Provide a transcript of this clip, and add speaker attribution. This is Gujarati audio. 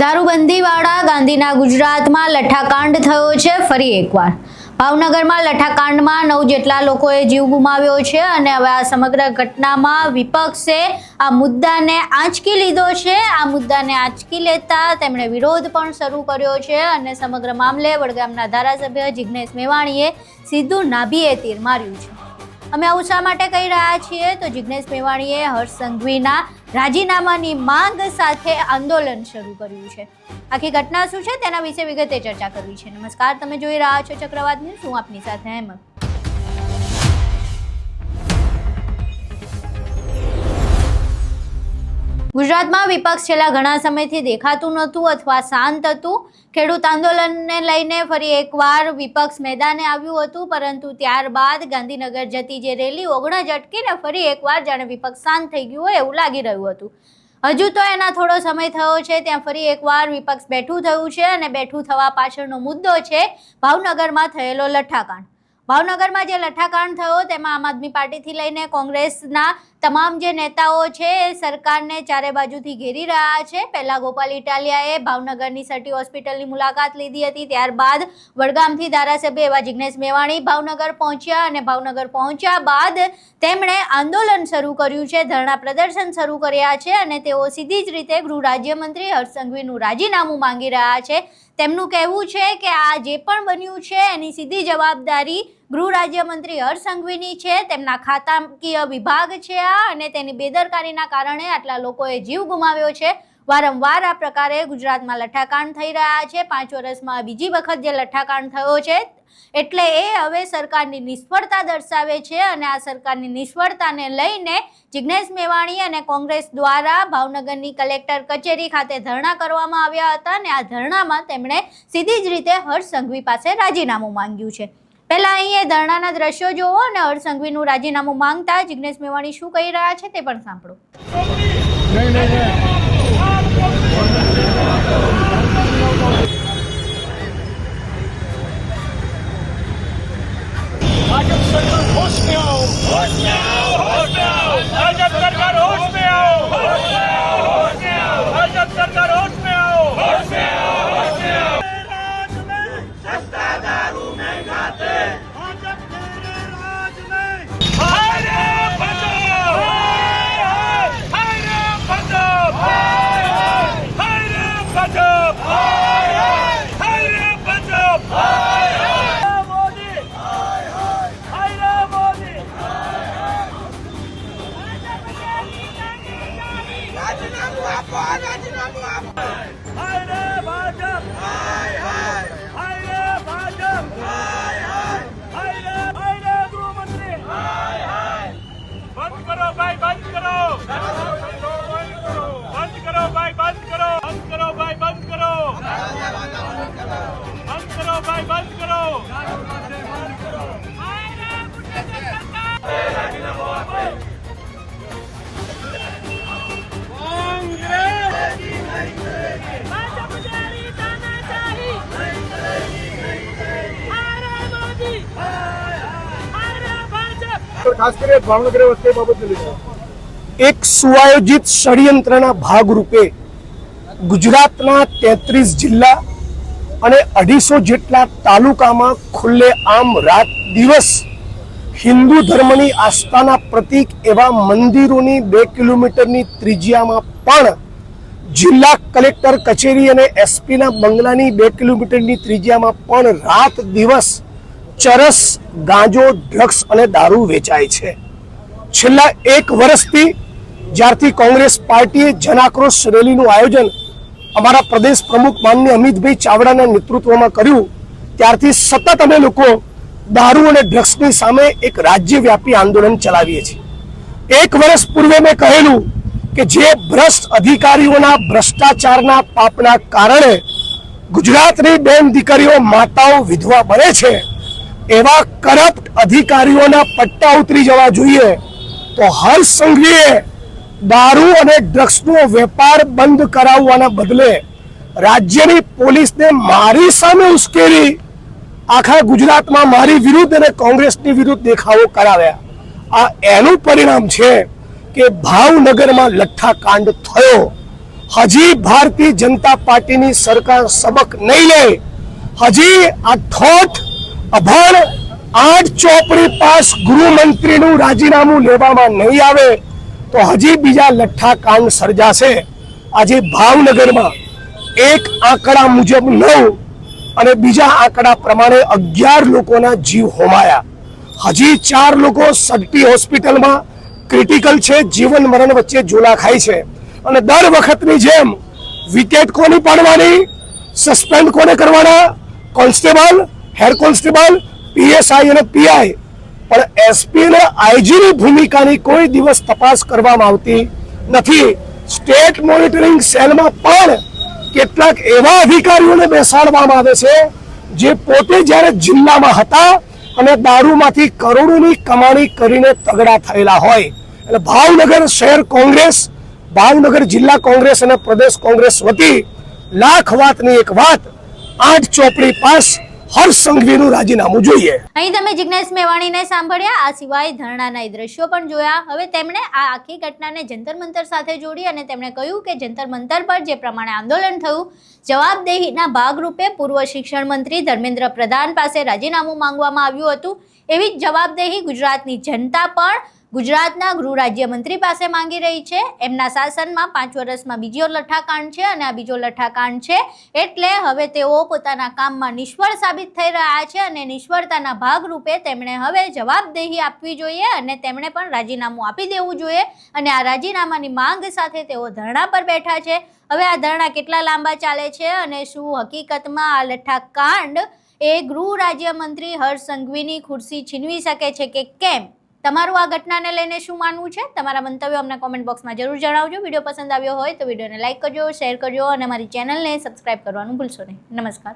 Speaker 1: દારૂબંધીવાળા ગાંધીના ગુજરાતમાં લઠ્ઠાકાંડ થયો છે ફરી એકવાર। ભાવનગરમાં લઠ્ઠાકાંડમાં 9 જેટલા લોકોએ જીવ ગુમાવ્યો છે અને હવે આ સમગ્ર ઘટનામાં વિપક્ષે આ મુદ્દાને આંચકી લીધો છે। આ મુદ્દાને આંચકી લેતા તેમણે વિરોધ પણ શરૂ કર્યો છે અને સમગ્ર મામલે વડગામના ધારાસભ્ય જિગ્નેશ મેવાણીએ સીધું નાભીએ તીર માર્યું છે। અમે આવું શા માટે કહી રહ્યા છીએ તો જિગ્નેશ મેવાણીએ હર્ષ સંઘવીના રાજીનામાની માંગ સાથે આંદોલન શરૂ કર્યું છે। આખી ઘટના શું છે તેના વિશે વિગતે ચર્ચા કરવી છે। નમસ્કાર, તમે જોઈ રહ્યા છો ચક્રવાત ન્યૂઝ, હું આપની સાથે હેમંત। ગુજરાતમાં વિપક્ષ છેલ્લા ઘણા સમયથી દેખાતું નહોતું અથવા શાંત હતું। ખેડૂત આંદોલનને લઈને ફરી એકવાર વિપક્ષ મેદાને આવ્યું હતું, પરંતુ ત્યારબાદ ગાંધીનગર જતી જે રેલી ઓગણજ અટકીને ફરી એકવાર જાણે વિપક્ષ શાંત થઈ ગયું હોય એવું લાગી રહ્યું હતું। હજુ તો એના થોડો સમય થયો છે, ત્યાં ફરી એકવાર વિપક્ષ બેઠું થયું છે અને બેઠું થવા પાછળનો મુદ્દો છે ભાવનગરમાં થયેલો લઠ્ઠાકાંડ। ભાવનગરમાં જે લઠ્ઠાકાંડ થયો તેમાં આમ આદમી પાર્ટીથી લઈને કોંગ્રેસના તમામ જે નેતાઓ છે એ સરકારને ચારે બાજુથી ઘેરી રહ્યા છે। પહેલા ગોપાલ ઇટાલિયાએ ભાવનગરની સટી હોસ્પિટલની મુલાકાત લીધી હતી, ત્યારબાદ વડગામથી ધારાસભ્ય એવા જિગ્નેશ મેવાણી ભાવનગર પહોંચ્યા અને ભાવનગર પહોંચ્યા બાદ તેમણે આંદોલન શરૂ કર્યું છે, ધરણા પ્રદર્શન શરૂ કર્યા છે અને તેઓ સીધી જ રીતે ગૃહ રાજ્યમંત્રી હર્ષ સંઘવીનું રાજીનામું માંગી રહ્યા છે। તેમનું કહેવું છે કે આ જે પણ બન્યું છે એની સીધી જવાબદારી ગૃહ રાજ્યમંત્રી હર્ષ સંઘવીની છે, તેમના ખાતાકીય વિભાગ છે આ અને તેની બેદરકારીના કારણે આટલા લોકોએ જીવ ગુમાવ્યો છે। વારંવાર આ પ્રકારે ગુજરાતમાં લઠ્ઠાકાંડ થઈ રહ્યા છે। 5 વર્ષમાં બીજી વખત જે લઠ્ઠાકાંડ થયો છે એટલે એ હવે સરકારની નિષ્ફળતા દર્શાવે છે અને આ સરકારની નિષ્ફળતાને લઈને જિગ્નેશ મેવાણી અને કોંગ્રેસ દ્વારા ભાવનગરની કલેક્ટર કચેરી ખાતે ધરણા કરવામાં આવ્યા હતા અને આ ધરણામાં તેમણે સીધી જ રીતે હર્ષ સંઘવી પાસે રાજીનામું માંગ્યું છે। પહેલા અહીં એ ધરણાના દ્રશ્યો જોવો અને હર્ષ સંઘવીનું રાજીનામું માંગતા જિગ્નેશ મેવાણી શું કહી રહ્યા છે તે પણ સાંભળો।
Speaker 2: भाजप सरकार होश में आओ, होश में आओ, होश में आओ। भाजप सरकार होश में आओ, होश में आओ, होश में आओ। भाजप सरकार होश में आओ, होश में आओ, होश में आओ। राज में सस्ता दारू नहीं खाते, भाजप तेरे राज में। हाय रे भाजप, हाय रे भाजप, हाय रे भाजप, हाय रे भाजप।
Speaker 3: ખાસ કરીને ભાવનગર વચ્ચે બાબત એક સુઆયોજિત ષડયંત્રના ભાગરૂપે ગુજરાતના 33 જિલ્લા અને 250 જેટલા તાલુકામાં ખુલ્લેઆમ રાત દિવસ હિન્દુ ધર્મની આસ્થાના પ્રતીક એવા મંદિરોની 2 કિલોમીટરની ત્રિજ્યામાં પણ જિલ્લા કલેક્ટર કચેરી અને એસપીના બંગલાની 2 કિલોમીટરની ત્રિજ્યામાં પણ રાત દિવસ ચરસ, ગાંજો, ડ્રગ્સ અને દારૂ વેચાય છે। છેલ્લા 1 વર્ષથી જ્યારથી કોંગ્રેસ પાર્ટીએ જનાક્રોશ રેલીનું આયોજન અમારા પ્રદેશ પ્રમુખ માનનીય અમિતભાઈ ચાવડાના નેતૃત્વમાં કર્યું, ત્યારથી સતત અમે લોકો દારૂ અને ડ્રગ્સની સામે એક રાજ્યવ્યાપી આંદોલન ચલાવીએ છીએ। 1 વર્ષ પૂર્વે મેં કહેલું કે જે ભ્રષ્ટ અધિકારીઓના ભ્રષ્ટાચારના પાપના કારણે ગુજરાતની બેન દીકરીઓ, માતાઓ વિધવા બને છે, એવા કરપ્ટ અધિકારીઓના પટ્ટા ઉતરી જવા જોઈએ। તો હર્ષ સંઘવીએ દારૂ અને ડ્રગ્સનો વેપાર બંધ કરાવવાના બદલે રાજ્યની પોલીસને મારી સામે ઉશ્કેરી આખા ગુજરાતમાં મારી વિરુદ્ધ અને કોંગ્રેસની વિરુદ્ધ દેખાવો કરાવ્યા। આ એનું પરિણામ છે કે ભાવનગરમાં લઠ્ઠાકાંડ થયો હજી ભારતીય જનતા પાર્ટીની સરકાર સબક નહીં લે, હજી આ થોટ અભણ 8 ચોપડી પાસ ગૃહમંત્રીનું રાજીનામું લેવામાં નહીં આવે તો હજી બીજા લઠ્ઠા કાંડ સર્જાશે. આજે ભાવનગરમાં એક આંકડા મુજબ 9 અને બીજા આંકડા પ્રમાણે 11 લોકોના જીવ હોમાયા. હજી 4 લોકો સગટી હોસ્પિટલમાં ક્રિટિકલ છે, જીવન મરણ વચ્ચે ઝોલા ખાય છે. અને દર વખતની જેમ વિકેટ કોની પાડવાની, સસ્પેન્ડ કોને કરવાના, કોન્સ્ટેબલ, હેડ કોન્સ્ટેબલ, પીએસઆઈ અને પીઆઈ, પણ એસપી અને આઈજીની ભૂમિકાની કોઈ દિવસ તપાસ કરવામાં આવતી નથી. સ્ટેટ મોનિટરિંગ સેલમાં પણ કેટલાક એવા અધિકારીઓને બેસાડવામાં આવે છે જે પોતે જ્યારે જિલ્લામાં હતા અને દારૂમાંથી કરોડોની કમાણી કરીને તગડા થયેલા હોય. એટલે ભાવનગર શહેર કોંગ્રેસ, ભાવનગર જિલ્લા કોંગ્રેસ અને પ્રદેશ કોંગ્રેસ વતી લાખ વાતની એક વાત, 8 ચોપડી પાસ હર્ષ સંઘવીનું રાજીનામું જોઈએ.
Speaker 1: અહીં તમે જિગ્નેશ મેવાણીને સાંભળ્યા. આ સિવાય ધરણાના દ્રશ્યો પણ જોયા. હવે તેમણે આ આખી ઘટનાને જંતર મંતર સાથે જોડી અને તેમણે કહ્યું કે જંતર મંતર પર જે પ્રમાણે આંદોલન થયું, જવાબદેહીના ભાગરૂપે પૂર્વ શિક્ષણ મંત્રી ધર્મેન્દ્ર પ્રધાન પાસે રાજીનામું માંગવામાં આવ્યું હતું. એવી જ જવાબદેહી ગુજરાતની જનતા પણ ગુજરાતના ગૃહ રાજ્યમંત્રી પાસે માંગી રહી છે. એમના શાસનમાં 5 વર્ષમાં બીજો લઠ્ઠાકાંડ છે અને આ બીજો લઠ્ઠાકાંડ છે એટલે હવે તેઓ પોતાના કામમાં નિષ્ફળ સાબિત થઈ રહ્યા છે અને નિષ્ફળતાના ભાગરૂપે તેમણે હવે જવાબદેહી આપવી જોઈએ અને તેમણે પણ રાજીનામું આપી દેવું જોઈએ. અને આ રાજીનામાની માંગ સાથે તેઓ ધરણા પર બેઠા છે. હવે આ ધરણા કેટલા લાંબા ચાલે છે અને શું હકીકતમાં આ લઠ્ઠાકાંડ એ ગૃહ રાજ્યમંત્રી હર્ષ સંઘવીની ખુરશી છીનવી શકે છે કે કેમ? તમારું આ ઘટનાને લઈને શું માનવું છે? તમારા મંતવ્યો અમને કોમેન્ટ બોક્સમાં જરૂર જણાવજો. વિડીયો પસંદ આવ્યો હોય તો વિડીયોને લાઇક કરજો, શેર કરજો અને અમારી ચેનલને સબસ્ક્રાઇબ કરવાનું ભૂલશો નહીં. નમસ્કાર.